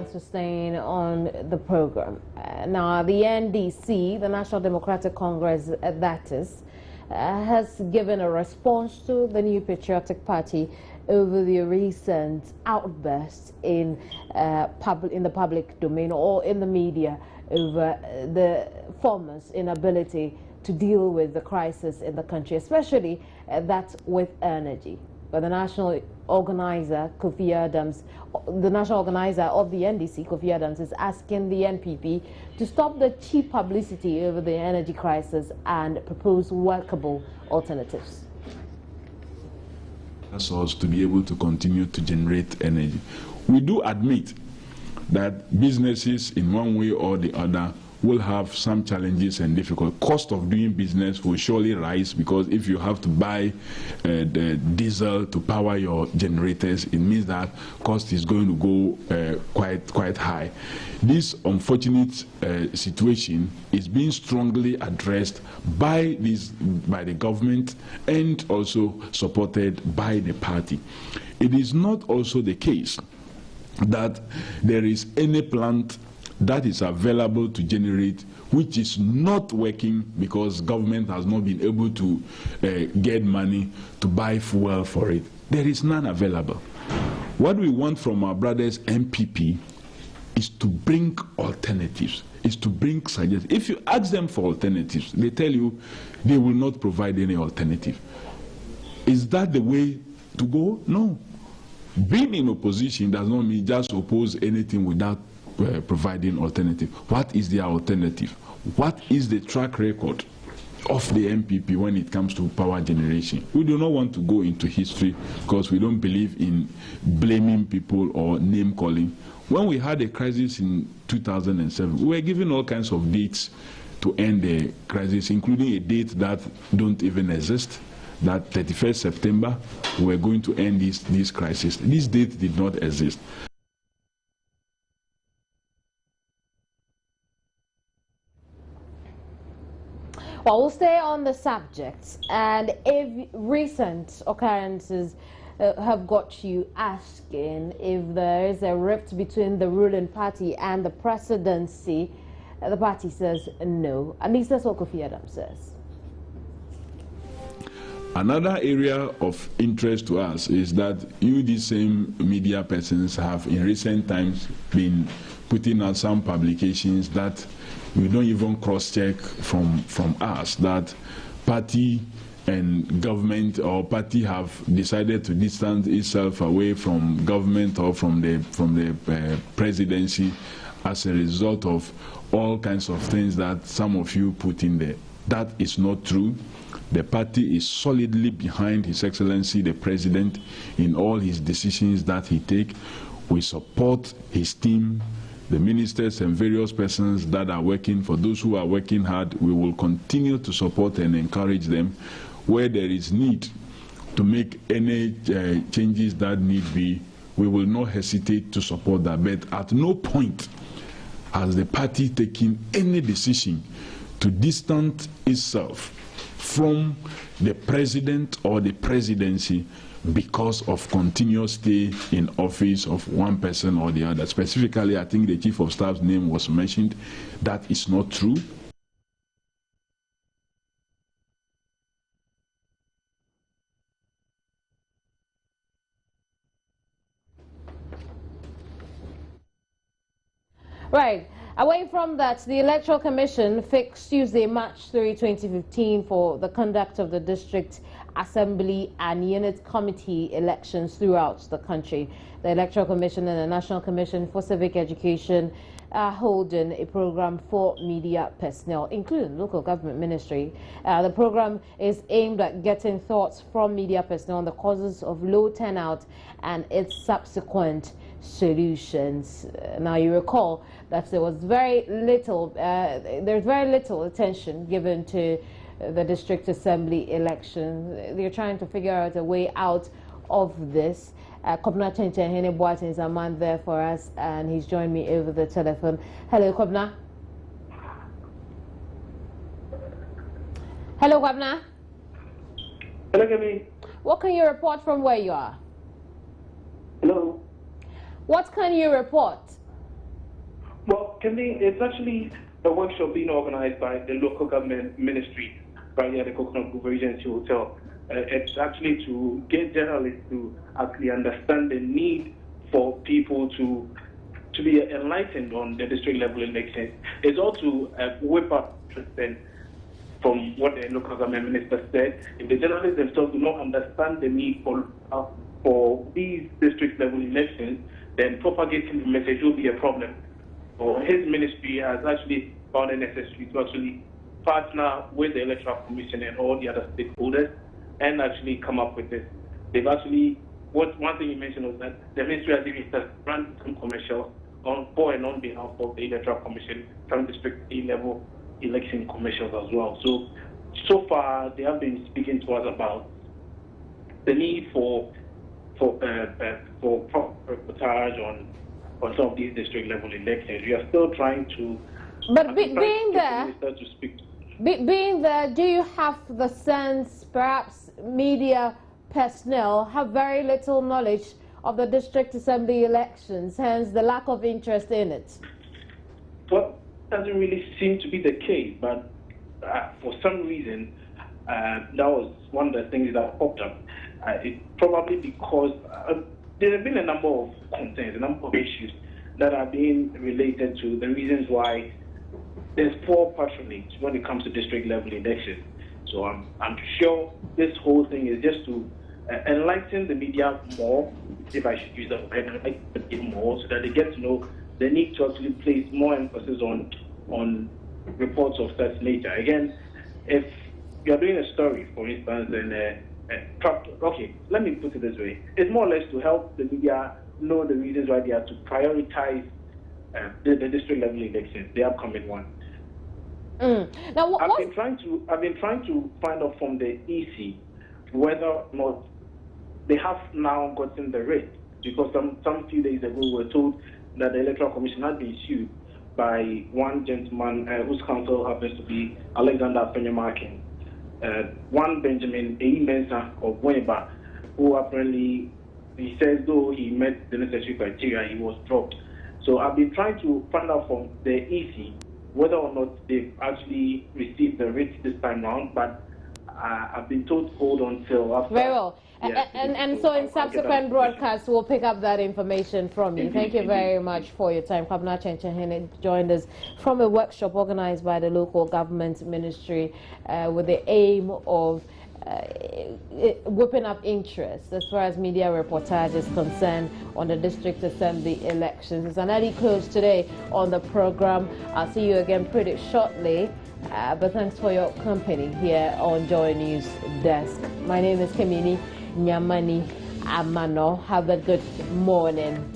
Thanks for staying on the program. Now, the NDC, the National Democratic Congress, that is, has given a response to the New Patriotic Party over the recent outburst in the public domain or in the media over the former's inability to deal with the crisis in the country, especially that with energy. But the national organizer, Kofi Adams, the national organizer of the NDC, Kofi Adams, is asking the NPP to stop the cheap publicity over the energy crisis and propose workable alternatives. That's us to be able to continue to generate energy. We do admit that businesses in one way or the other will have some challenges and difficult. Cost of doing business will surely rise, because if you have to buy the diesel to power your generators, it means that cost is going to go quite high. This unfortunate situation is being strongly addressed by the government and also supported by the party. It is not also the case that there is any plant that is available to generate which is not working because government has not been able to get money to buy fuel for it. There is none available. What we want from our brothers NPP is to bring alternatives, is to bring suggestions. If you ask them for alternatives, they tell you they will not provide any alternative. Is that the way to go? No. Being in opposition does not mean just oppose anything without providing alternative. What is their alternative? What is the track record of the NPP when it comes to power generation? We do not want to go into history because we don't believe in blaming people or name calling. When we had a crisis in 2007, we were given all kinds of dates to end the crisis, including a date that don't even exist, that 31st September we were going to end this crisis. This date did not exist. Well, we'll stay on the subject, and if recent occurrences have got you asking if there is a rift between the ruling party and the presidency, the party says no. At least that's what Kofi Adams says. Another area of interest to us is that these same media persons have in recent times been putting out some publications that we don't even cross-check from us, that party and government or party have decided to distance itself away from government or from the presidency as a result of all kinds of things that some of you put in there. That is not true. The party is solidly behind His Excellency the President in all his decisions that he takes. We support his team, the ministers and various persons that are working. For those who are working hard, we will continue to support and encourage them. Where there is need to make any changes that need be, we will not hesitate to support that. But at no point has the party taken any decision to distance itself from the president or the presidency because of continuous stay in office of one person or the other. Specifically, I think the Chief of Staff's name was mentioned. That is not true. Right. Away from that, the Electoral Commission fixed Tuesday, March 3, 2015 for the conduct of the District Assembly and Unit Committee elections throughout the country. The Electoral Commission and the National Commission for Civic Education are holding a program for media personnel, including local government ministry. The program is aimed at getting thoughts from media personnel on the causes of low turnout and its subsequent solutions. Now, you recall that there was very little attention given to the District Assembly election. They're trying to figure out a way out of this. Kobna Chenchen Boatin is a man there for us, and he's joined me over the telephone. Hello, Kobna. Hello, Kobna. Hello, Kemi. What can you report from where you are? Hello. What can you report It's actually a workshop being organized by the local government ministry right here at the Coconut Grove Agency Hotel. It's actually to get journalists to actually understand the need for people to be enlightened on the district level elections. It's also whip up then from what the local government minister said. If the journalists themselves do not understand the need for these district level elections, then propagating the message will be a problem. So his ministry has actually found it necessary to actually partner with the Electoral Commission and all the other stakeholders and actually come up with this. They've actually, one thing you mentioned was that the ministry has even started run some commercials for and on behalf of the Electoral Commission, some district level election commercials as well. So far, they have been speaking to us about the need for reportage on some of these district level elections. We are still trying to. But being there, being there, do you have the sense perhaps media personnel have very little knowledge of the district assembly elections, hence the lack of interest in it? Well, it doesn't really seem to be the case, but for some reason, that was one of the things that popped up. It's probably because there have been a number of concerns, a number of issues that are being related to the reasons why there's poor patronage when it comes to district level elections. So I'm sure this whole thing is just to enlighten the media more, if I should use that word, enlighten more, so that they get to know the need to actually place more emphasis on reports of such nature. Again, if you're doing a story, for instance, and okay, let me put it this way. It's more or less to help the media know the reasons why they have to prioritize the district level elections, the upcoming one. Now, I've been trying to find out from the EC whether or not they have now gotten the rate, because some few days ago we were told that the Electoral Commission had been sued by one gentleman whose counsel happens to be Alexander Afenyamarkin. One Benjamin A. Mensah of Weba, who apparently, he says though he met the necessary criteria, he was dropped. So I've been trying to find out from the EC whether or not they've actually received the rate this time round, but I've been told to hold on till after. Very well. Yes, and so in subsequent broadcasts, we'll pick up that information from you. Thank you very much for your time. Kwabena Chenchehene joined us from a workshop organized by the local government ministry with the aim of whipping up interest as far as media reportage is concerned on the district assembly elections. It's an early close today on the program. I'll see you again pretty shortly. But thanks for your company here on Joy News Desk. My name is Kemini Nyamani Amano. Have a good morning.